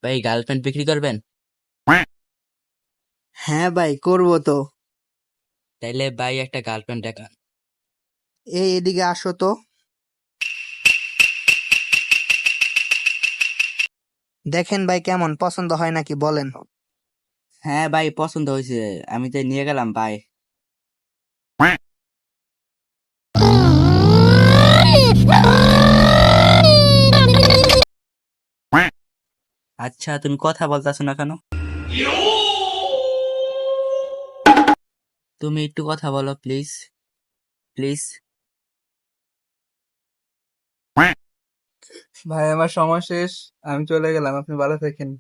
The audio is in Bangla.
ভাই গার্লফ্রেন্ড বিক্রি করবেন? হ্যাঁ ভাই, করবো তো। তাইলে ভাই একটা গার্লফ্রেন্ড দেখান। এদিকে আসো তো। দেখেন ভাই, কেমন পছন্দ হয় নাকি বলেন। হ্যাঁ ভাই, পছন্দ হয়েছে। আমি তো নিয়ে গেলাম ভাই। আচ্ছা, তুমি কথা বলতেছো না কেন? তুমি একটু কথা বলো প্লিজ, প্লিজ। ভাই আমার সময় শেষ, আমি চলে গেলাম, আপনি ভালো থাকেন।